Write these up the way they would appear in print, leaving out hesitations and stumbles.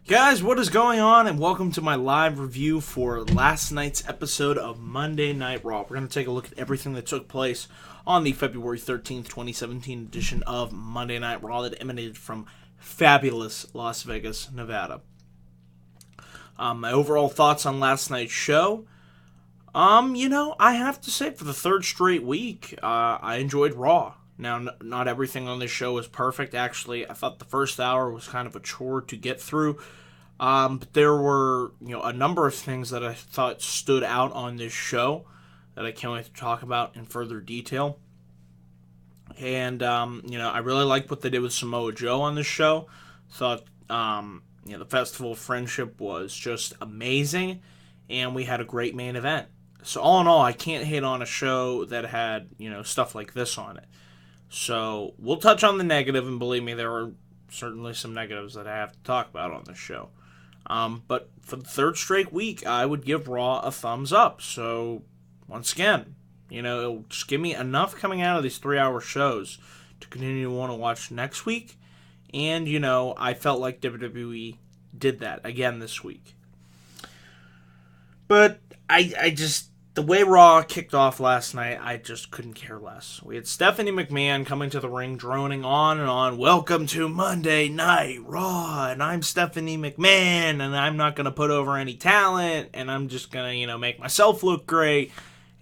Guys, what is going on? And welcome to my live review for last night's episode of Monday Night Raw. We're going to take a look at everything that took place on the February 13th, 2017 edition of Monday Night Raw that emanated from fabulous Las Vegas, Nevada. My overall thoughts on last night's show. I have to say, for the third straight week, I enjoyed Raw. Now, not everything on this show was perfect. Actually, I thought the first hour was kind of a chore to get through. But there were, a number of things that I thought stood out on this show that I can't wait to talk about in further detail. And, I really liked what they did with Samoa Joe on this show. Thought, the Festival of Friendship was just amazing. And we had a great main event. So all in all, I can't hate on a show that had, stuff like this on it. So we'll touch on the negative, and believe me, there are certainly some negatives that I have to talk about on this show. But for the third straight week, I would give Raw a thumbs up. So once again, it'll just give me enough coming out of these 3-hour shows to continue to want to watch next week. And, I felt like WWE did that again this week. But the way Raw kicked off last night, I just couldn't care less. We had Stephanie McMahon coming to the ring, droning on and on, "Welcome to Monday Night Raw, and I'm Stephanie McMahon, and I'm not going to put over any talent, and I'm just going to, make myself look great."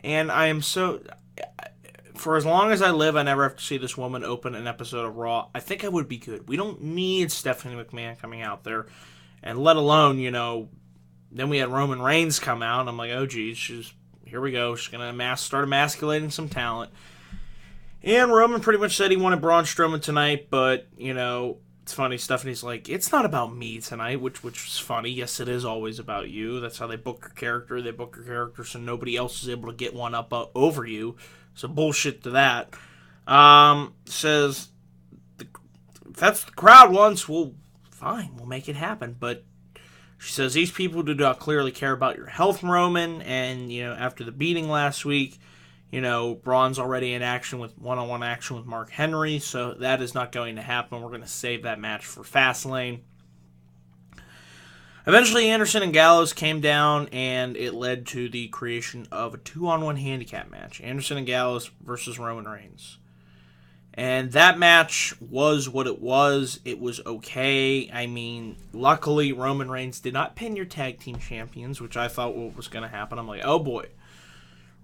And I am so... For as long as I live, I never have to see this woman open an episode of Raw. I think I would be good. We don't need Stephanie McMahon coming out there, and let alone, then we had Roman Reigns come out, and I'm like, oh, geez, here we go. She's going to start emasculating some talent. And Roman pretty much said he wanted Braun Strowman tonight, but, it's funny. Stephanie's like, it's not about me tonight, which was funny. Yes, it is always about you. That's how they book your character. They book your character so nobody else is able to get one up over you. So bullshit to that. Says, if that's the crowd wants, well, fine, we'll make it happen. But she says, these people do not clearly care about your health, Roman, and, after the beating last week, Braun's already in action with one-on-one action with Mark Henry, so that is not going to happen. We're going to save that match for Fastlane. Eventually, Anderson and Gallows came down, and it led to the creation of a 2-on-1 handicap match. Anderson and Gallows versus Roman Reigns. And that match was what it was. It was okay. I mean, luckily, Roman Reigns did not pin your tag team champions, which I thought was going to happen. I'm like, oh boy.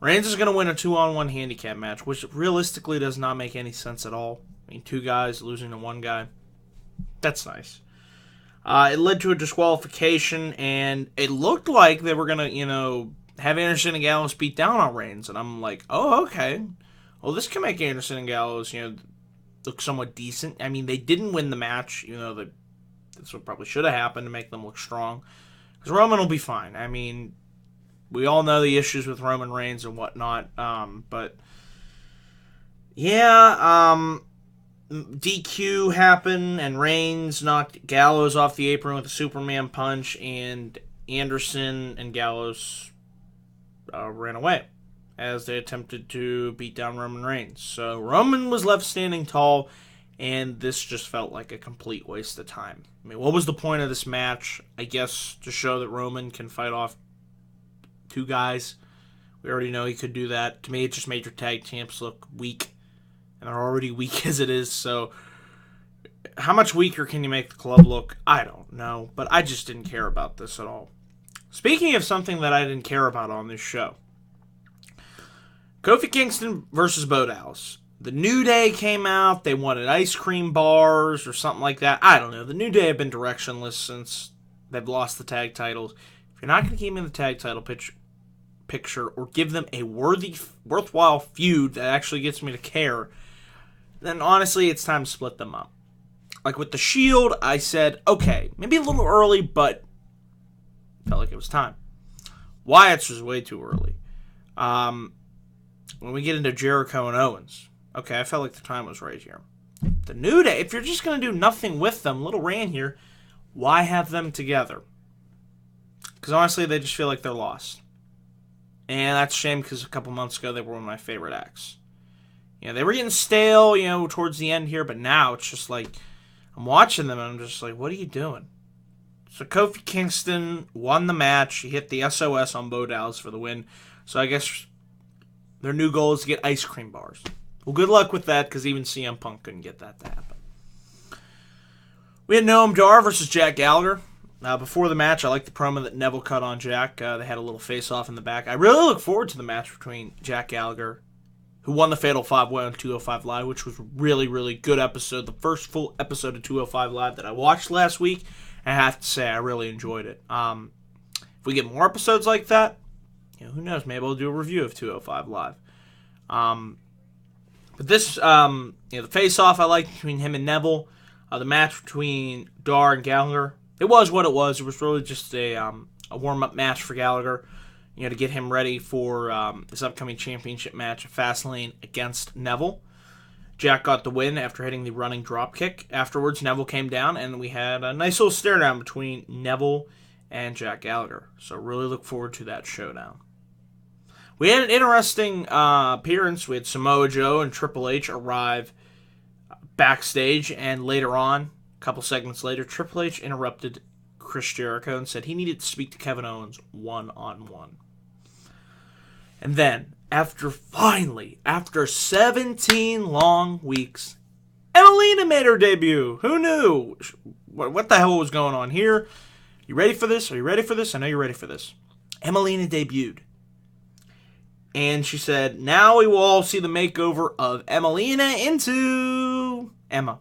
Reigns is going to win a 2-on-1 handicap match, which realistically does not make any sense at all. I mean, two guys losing to one guy. That's nice. It led to a disqualification, and it looked like they were going to, have Anderson and Gallows beat down on Reigns. And I'm like, oh, okay. Well, this can make Anderson and Gallows, look somewhat decent. I mean, they didn't win the match, that's what probably should have happened to make them look strong. Because Roman will be fine. I mean, we all know the issues with Roman Reigns and whatnot. DQ happened, and Reigns knocked Gallows off the apron with a Superman punch, and Anderson and Gallows ran away as they attempted to beat down Roman Reigns. So Roman was left standing tall, and this just felt like a complete waste of time. I mean, what was the point of this match? I guess to show that Roman can fight off two guys. We already know he could do that. To me, it just made your tag champs look weak, and they're already weak as it is. So how much weaker can you make the club look? I don't know, but I just didn't care about this at all. Speaking of something that I didn't care about on this show, Kofi Kingston versus Bo Dallas. The New Day came out. They wanted ice cream bars or something like that. I don't know. The New Day have been directionless since they've lost the tag titles. If you're not going to keep them in the tag title picture or give them a worthwhile feud that actually gets me to care, then honestly, it's time to split them up. Like with the Shield, I said, okay, maybe a little early, but felt like it was time. Wyatt's was way too early. When we get into Jericho and Owens, okay, I felt like the time was right here. The New Day, if you're just going to do nothing with them, little rant here, why have them together? Because honestly, they just feel like they're lost. And that's a shame because a couple months ago, they were one of my favorite acts. They were getting stale, towards the end here, but now it's just like, I'm watching them and I'm just like, what are you doing? So Kofi Kingston won the match. He hit the SOS on Bo Dallas for the win. So I guess their new goal is to get ice cream bars. Well, good luck with that, because even CM Punk couldn't get that to happen. We had Noam Dar versus Jack Gallagher. Before the match, I liked the promo that Neville cut on Jack. They had a little face-off in the back. I really look forward to the match between Jack Gallagher, who won the Fatal 5-Way on 205 Live, which was a really, really good episode. The first full episode of 205 Live that I watched last week. I have to say, I really enjoyed it. If we get more episodes like that, who knows? Maybe I'll do a review of 205 Live. But this, the face-off I liked between him and Neville. The match between Dar and Gallagher, it was what it was. It was really just a warm-up match for Gallagher, to get him ready for his upcoming championship match at Fastlane against Neville. Jack got the win after hitting the running dropkick. Afterwards, Neville came down, and we had a nice little stare-down between Neville and Jack Gallagher. So really look forward to that showdown. We had an interesting appearance. We had Samoa Joe and Triple H arrive backstage, and later on, a couple segments later, Triple H interrupted Chris Jericho and said he needed to speak to Kevin Owens one-on-one. And then, after 17 long weeks, Emelina made her debut. Who knew? What the hell was going on here? You ready for this? Are you ready for this? I know you're ready for this. Emelina debuted. And she said, now we will all see the makeover of Emelina into Emma.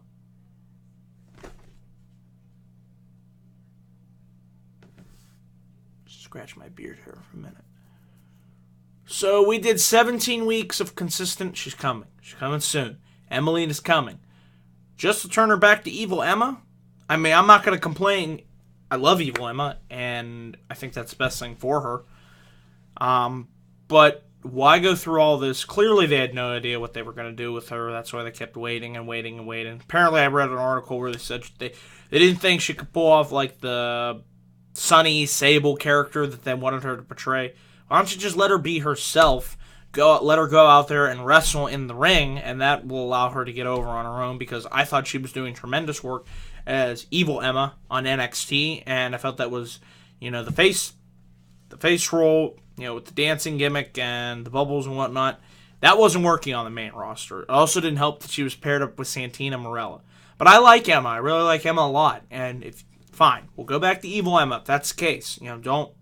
Scratch my beard here for a minute. So we did 17 weeks of consistent. She's coming. She's coming soon. Emelina's coming. Just to turn her back to Evil Emma? I mean, I'm not going to complain. I love Evil Emma, and I think that's the best thing for her. But why go through all this? Clearly they had no idea what they were going to do with her. That's why they kept waiting and waiting and waiting. Apparently I read an article where they said they didn't think she could pull off like the Sunny Sable character that they wanted her to portray. Why don't you just let her be herself? Let her go out there and wrestle in the ring, and that will allow her to get over on her own, because I thought she was doing tremendous work as Evil Emma on NXT, and I felt that was, the face role, with the dancing gimmick and the bubbles and whatnot, that wasn't working on the main roster. It also didn't help that she was paired up with Santina Marella. But I like Emma. I really like Emma a lot. And fine, we'll go back to Evil Emma if that's the case. Don't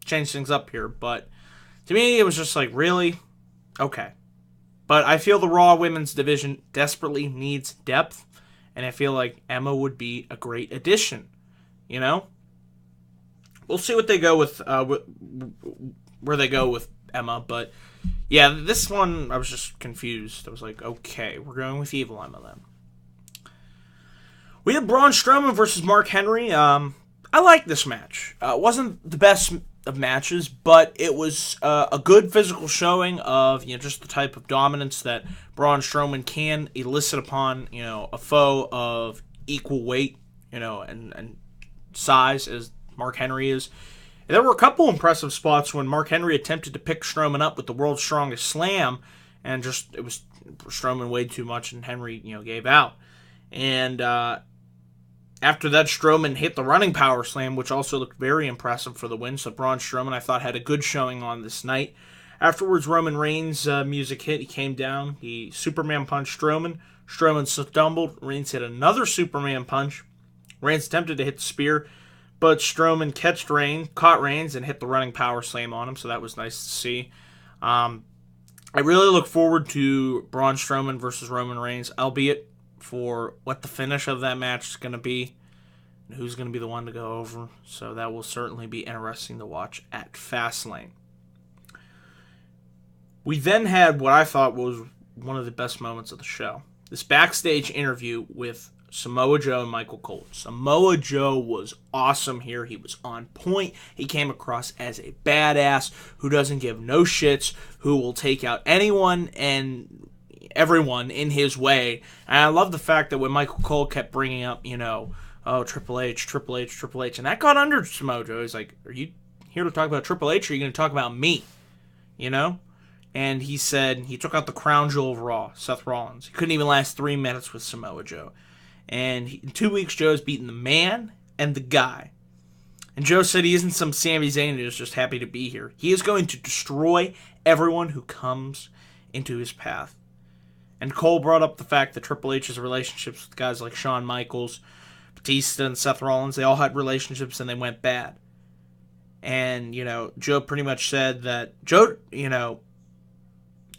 change things up here. But to me, it was just like, really? Okay. But I feel the Raw Women's Division desperately needs depth. And I feel like Emma would be a great addition. We'll see what they go with, where they go with Emma. But yeah, this one I was just confused. I was like, okay, we're going with Evil Emma then. We had Braun Strowman versus Mark Henry. I like this match. It wasn't the best of matches, but it was a good physical showing of just the type of dominance that Braun Strowman can elicit upon a foe of equal weight and size as Mark Henry is. And there were a couple impressive spots when Mark Henry attempted to pick Strowman up with the World's Strongest Slam, and it was Strowman weighed too much, and Henry gave out. And after that, Strowman hit the running power slam, which also looked very impressive for the win. So Braun Strowman, I thought, had a good showing on this night. Afterwards, Roman Reigns' music hit. He came down. He Superman punched Strowman. Strowman stumbled. Reigns hit another Superman punch. Reigns attempted to hit the spear, but Strowman caught Reigns and hit the running power slam on him, so that was nice to see. I really look forward to Braun Strowman versus Roman Reigns, albeit for what the finish of that match is going to be and who's going to be the one to go over. So that will certainly be interesting to watch at Fastlane. We then had what I thought was one of the best moments of the show. This backstage interview with Samoa Joe and Michael Cole. Samoa Joe was awesome here. He was on point. He came across as a badass who doesn't give no shits, who will take out anyone and everyone in his way. And I love the fact that when Michael Cole kept bringing up, Triple H, and that got under Samoa Joe. He's like, are you here to talk about Triple H, or are you going to talk about me? And he said he took out the crown jewel of Raw, Seth Rollins. He couldn't even last 3 minutes with Samoa Joe. And in 2 weeks, Joe's beaten the man and the guy. And Joe said he isn't some Sami Zayn who's just happy to be here. He is going to destroy everyone who comes into his path. And Cole brought up the fact that Triple H's relationships with guys like Shawn Michaels, Batista, and Seth Rollins, they all had relationships and they went bad. And, Joe pretty much said that Joe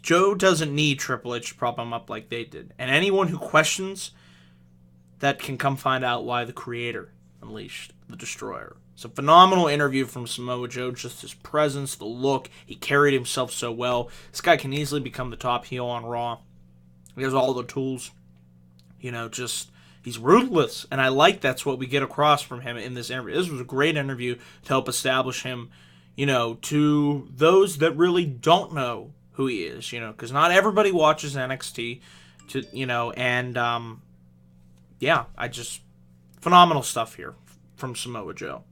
doesn't need Triple H to prop him up like they did. And anyone who questions that can come find out why the Creator unleashed the Destroyer. It's a phenomenal interview from Samoa Joe. Just his presence, the look. He carried himself so well. This guy can easily become the top heel on Raw. He has all the tools. He's ruthless. And I like that's what we get across from him in this interview. This was a great interview to help establish him, to those that really don't know who he is, because not everybody watches NXT, phenomenal stuff here from Samoa Joe.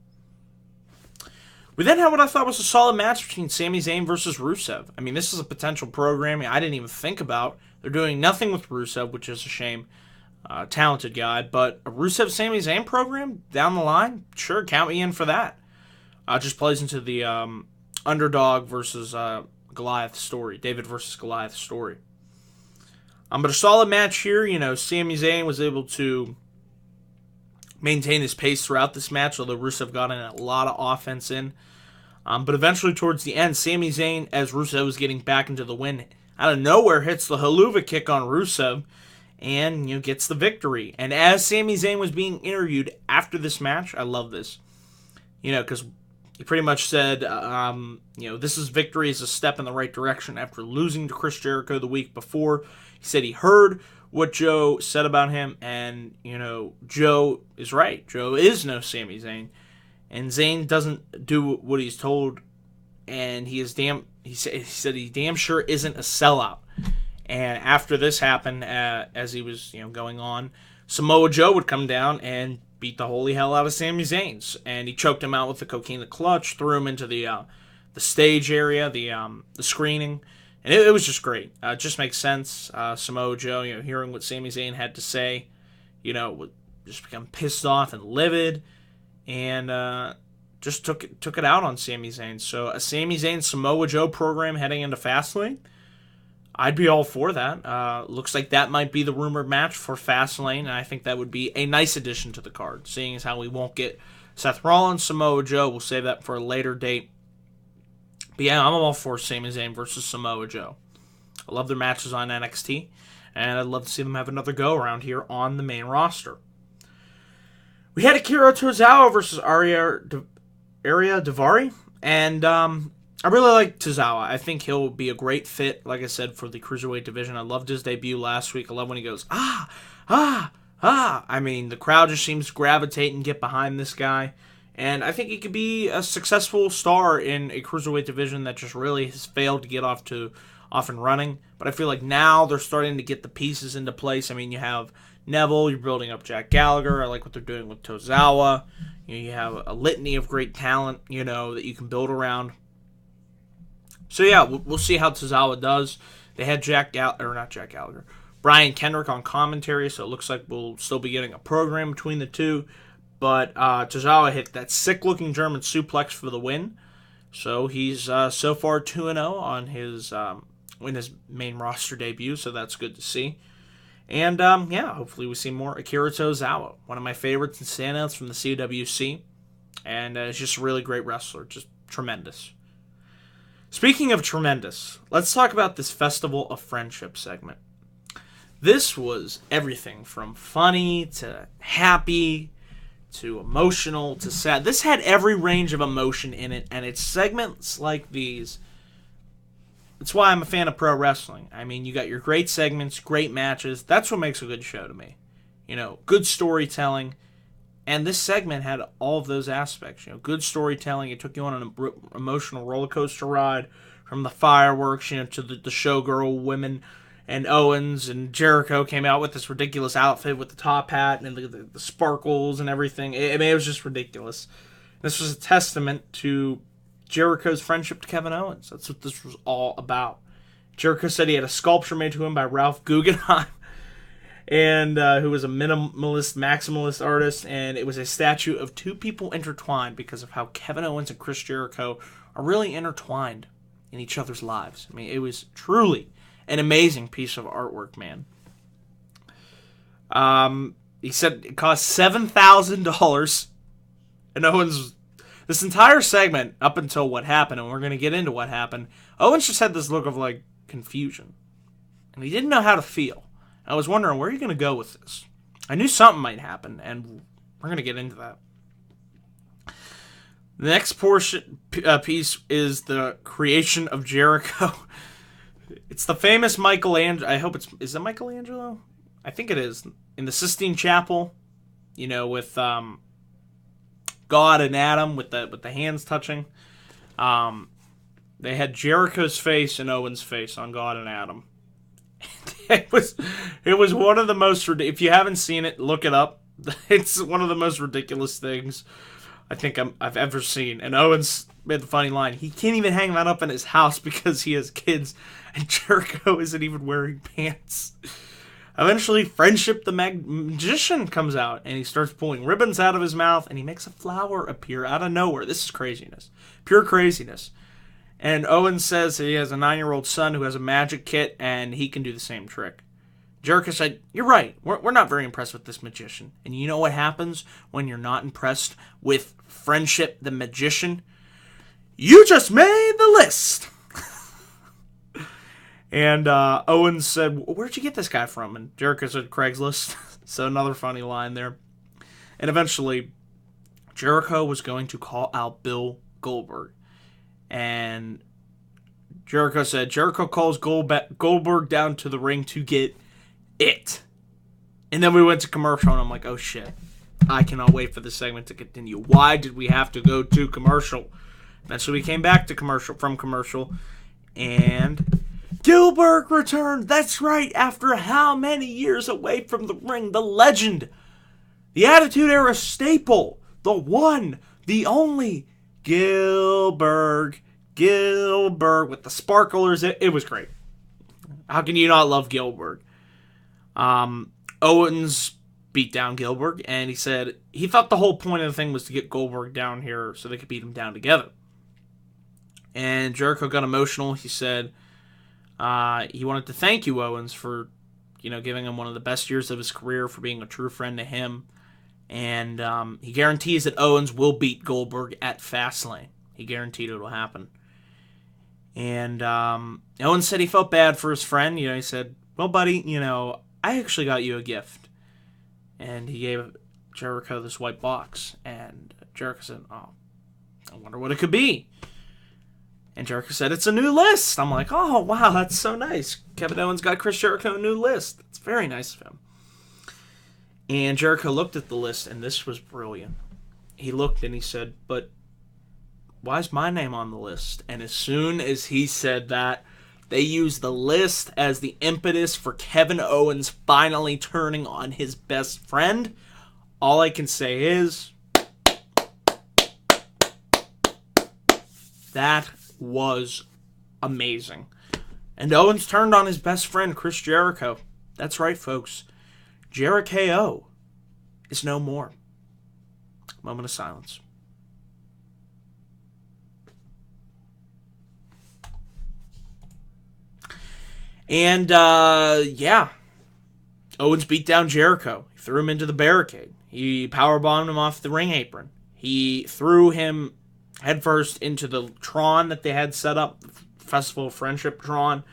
We then had what I thought was a solid match between Sami Zayn versus Rusev. I mean, this is a potential programming I didn't even think about. They're doing nothing with Rusev, which is a shame. Talented guy, but a Rusev-Sami Zayn program down the line? Sure, count me in for that. Just plays into the underdog versus Goliath story. David versus Goliath story. But a solid match here. Sami Zayn was able to maintain his pace throughout this match, although Rusev got in a lot of offense in. But eventually, towards the end, Sami Zayn, as Rusev was getting back into the win, out of nowhere hits the haluva kick on Rusev and gets the victory. And as Sami Zayn was being interviewed after this match, I love this, because he pretty much said, this is victory is a step in the right direction after losing to Chris Jericho the week before. He said he heard what Joe said about him, and, Joe is right. Joe is no Sami Zayn, and Zayn doesn't do what he's told, and he said he damn sure isn't a sellout. And after this happened, as he was going on, Samoa Joe would come down and beat the holy hell out of Sami Zayn, and he choked him out with the cocaine clutch, threw him into the stage area, the screening, and it was just great. It just makes sense. Samoa Joe, hearing what Sami Zayn had to say, would just become pissed off and livid, and just took it out on Sami Zayn. So a Sami Zayn Samoa Joe program heading into Fastlane, I'd be all for that. Looks like that might be the rumored match for Fastlane, and I think that would be a nice addition to the card, seeing as how we won't get Seth Rollins, Samoa Joe. We'll save that for a later date. But yeah, I'm all for Sami Zayn versus Samoa Joe. I love their matches on NXT, and I'd love to see them have another go around here on the main roster. We had Akira Tozawa versus Arya Daivari, and I really like Tozawa. I think he'll be a great fit, like I said, for the Cruiserweight division. I loved his debut last week. I love when he goes, I mean, the crowd just seems to gravitate and get behind this guy. And I think he could be a successful star in a Cruiserweight division that just really has failed to get off and running. But I feel like now they're starting to get the pieces into place. I mean, you have Neville, you're building up Jack Gallagher. I like what they're doing with Tozawa. You have a litany of great talent, that you can build around. So yeah, we'll see how Tozawa does. They had Brian Kendrick on commentary, so it looks like we'll still be getting a program between the two. But Tozawa hit that sick-looking German suplex for the win. So he's so far 2-0 on his main roster debut, so that's good to see. And hopefully we see more Akira Tozawa, one of my favorites and standouts from the CWC. And he's just a really great wrestler, just tremendous. Speaking of tremendous, let's talk about this Festival of Friendship segment. This was everything from funny to happy to emotional to sad. This had every range of emotion in it, and it's segments like these. That's why I'm a fan of pro wrestling. I mean, you got your great segments, great matches. That's what makes a good show to me. Good storytelling. And this segment had all of those aspects. Good storytelling. It took you on an emotional roller coaster ride, from the fireworks, to the showgirl women, and Owens and Jericho came out with this ridiculous outfit with the top hat and the sparkles and everything. It was just ridiculous. This was a testament to Jericho's friendship to Kevin Owens. That's what this was all about. Jericho said he had a sculpture made to him by Ralph Guggenheim. and who was a minimalist, maximalist artist, and it was a statue of two people intertwined because of how Kevin Owens and Chris Jericho are really intertwined in each other's lives. I mean, it was truly an amazing piece of artwork, man. He said it cost $7,000, and Owens, this entire segment up until what happened, and we're going to get into what happened, Owens just had this look of like confusion, and he didn't know how to feel. I was wondering, where are you going to go with this? I knew something might happen, and we're going to get into that. The next piece is the creation of Jericho. It's the famous Michelangelo. I hope is it Michelangelo? I think it is. In the Sistine Chapel, with God and Adam with the hands touching. They had Jericho's face and Owens' face on God and Adam. It was one of the most, if you haven't seen it, look it up. It's one of the most ridiculous things I think I've ever seen. And Owens made the funny line, he can't even hang that up in his house because he has kids, and Jericho isn't even wearing pants. Eventually, Frendship the magician comes out, and he starts pulling ribbons out of his mouth, and he makes a flower appear out of nowhere. This is craziness. Pure craziness. And Owens says he has a 9-year-old son who has a magic kit, and he can do the same trick. Jericho said, "You're right. We're not very impressed with this magician." And you know what happens when you're not impressed with Frendship the magician? You just made the list. And Owens said, "Where'd you get this guy from?" And Jericho said, "Craigslist." So another funny line there. And eventually, Jericho was going to call out Bill Goldberg. And Jericho said, Jericho calls Goldberg down to the ring to get it. And then we went to commercial, and I'm like, oh shit. I cannot wait for this segment to continue. Why did we have to go to commercial? Eventually we came back to commercial, and Goldberg returned. That's right, after how many years away from the ring? The legend, the Attitude Era staple, the one, the only, Goldberg with the sparklers. It was great. How can you not love Goldberg? Owens beat down Goldberg, and he said he thought the whole point of the thing was to get Goldberg down here so they could beat him down together. And Jericho got emotional. He said he wanted to thank you, Owens, for giving him one of the best years of his career, for being a true friend to him. And he guarantees that Owens will beat Goldberg at Fastlane. He guaranteed it will happen. And Owens said he felt bad for his friend. He said, well, buddy, I actually got you a gift. And he gave Jericho this white box. And Jericho said, oh, I wonder what it could be. And Jericho said, it's a new list. I'm like, oh, wow, that's so nice. Kevin Owens got Chris Jericho a new list. It's very nice of him. And Jericho looked at the list, and this was brilliant. He looked and he said, but why is my name on the list? And as soon as he said that, they used the list as the impetus for Kevin Owens finally turning on his best friend. All I can say is, that was amazing. And Owens turned on his best friend, Chris Jericho. That's right, folks. Jericho is no more. Moment of silence. And, Owens beat down Jericho. He threw him into the barricade. He powerbombed him off the ring apron. He threw him headfirst into the Tron that they had set up, the Festival of Friendship Tron.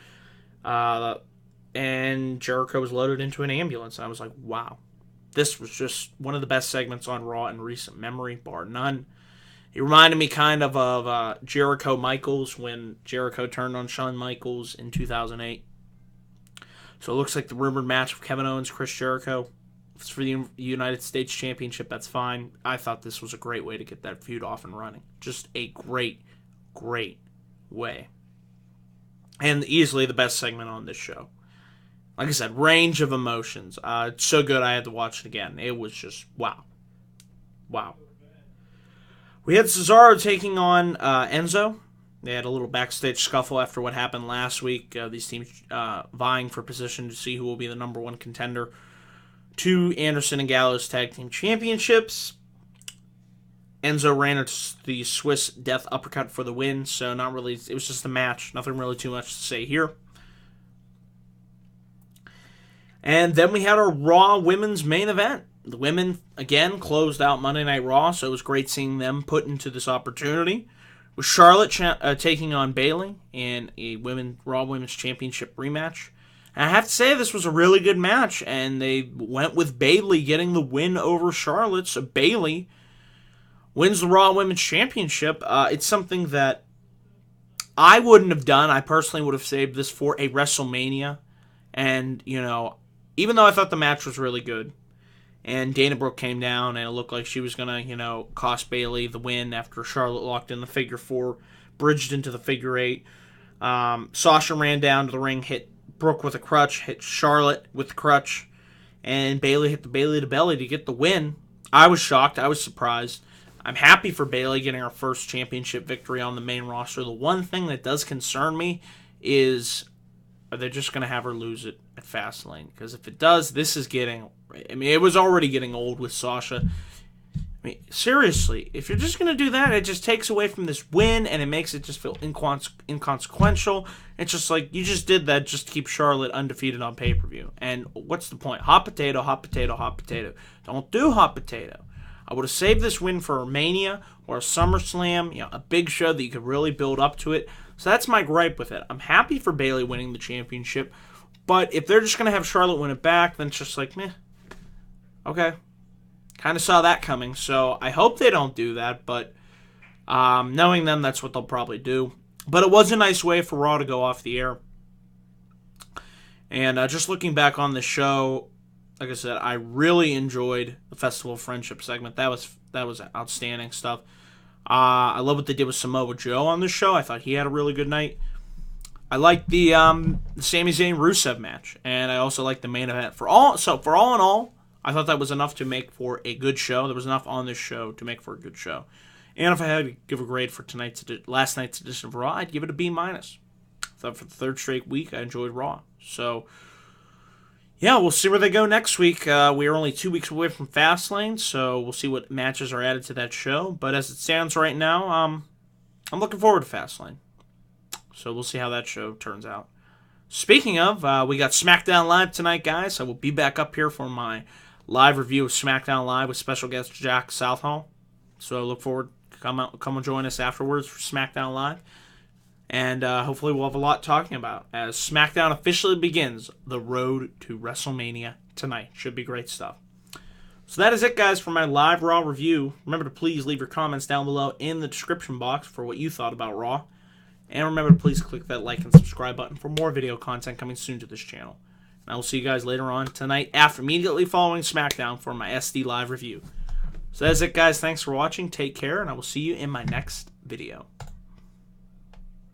And Jericho was loaded into an ambulance. And I was like, wow. This was just one of the best segments on Raw in recent memory, bar none. He reminded me kind of Jericho Michaels when Jericho turned on Shawn Michaels in 2008. So it looks like the rumored match of Kevin Owens, Chris Jericho. If it's for the United States Championship, that's fine. I thought this was a great way to get that feud off and running. Just a great, great way. And easily the best segment on this show. Like I said, range of emotions. It's so good I had to watch it again. It was just, wow. Wow. We had Cesaro taking on Enzo. They had a little backstage scuffle after what happened last week. These teams vying for position to see who will be the number one contender to Anderson and Gallows Tag Team Championships. Enzo ran the Swiss Death Uppercut for the win, so not really. It was just a match. Nothing really too much to say here. And then we had our Raw Women's main event. The women, again, closed out Monday Night Raw, so it was great seeing them put into this opportunity. With Charlotte taking on Bayley in a Raw Women's Championship rematch. And I have to say, this was a really good match, and they went with Bayley getting the win over Charlotte, so Bayley wins the Raw Women's Championship. It's something that I wouldn't have done. I personally would have saved this for a WrestleMania. And, even though I thought the match was really good, and Dana Brooke came down, and it looked like she was going to, cost Bayley the win after Charlotte locked in the figure 4, bridged into the figure 8. Sasha ran down to the ring, hit Brooke with a crutch, hit Charlotte with the crutch, and Bayley hit the Bayley to belly to get the win. I was shocked. I was surprised. I'm happy for Bayley getting her first championship victory on the main roster. The one thing that does concern me is, are they just going to have her lose it at Fastlane? Because if it does, this is getting... it was already getting old with Sasha. Seriously, if you're just going to do that, it just takes away from this win, and it makes it just feel inconsequential. It's just like, you just did that just to keep Charlotte undefeated on pay-per-view. And what's the point? Hot potato, hot potato, hot potato. Don't do hot potato. I would have saved this win for a Mania or a SummerSlam, a big show that you could really build up to it. So that's my gripe with it. I'm happy for Bayley winning the championship, but if they're just going to have Charlotte win it back, then it's just like, meh. Okay. Kind of saw that coming, so I hope they don't do that, but knowing them, that's what they'll probably do. But it was a nice way for Raw to go off the air. And just looking back on the show, like I said, I really enjoyed the Festival of Friendship segment. That was outstanding stuff. I love what they did with Samoa Joe on the show. I thought he had a really good night. I liked the Sami Zayn Rusev match, and I also liked the main event. For all in all, I thought that was enough to make for a good show. There was enough on this show to make for a good show. And if I had to give a grade for last night's edition of Raw, I'd give it a B-. I thought for the third straight week, I enjoyed Raw. So, yeah, we'll see where they go next week. We are only 2 weeks away from Fastlane, so we'll see what matches are added to that show. But as it stands right now, I'm looking forward to Fastlane. So we'll see how that show turns out. Speaking of, we got SmackDown Live tonight, guys. I will be back up here for my live review of SmackDown Live with special guest Jack Southall. So I look forward to come and join us afterwards for SmackDown Live. And hopefully we'll have a lot talking about as SmackDown officially begins the road to WrestleMania tonight. Should be great stuff. So that is it, guys, for my live Raw review. Remember to please leave your comments down below in the description box for what you thought about Raw. And remember to please click that like and subscribe button for more video content coming soon to this channel. And I will see you guys later on tonight immediately following SmackDown for my SD Live review. So that's it, guys. Thanks for watching. Take care, and I will see you in my next video.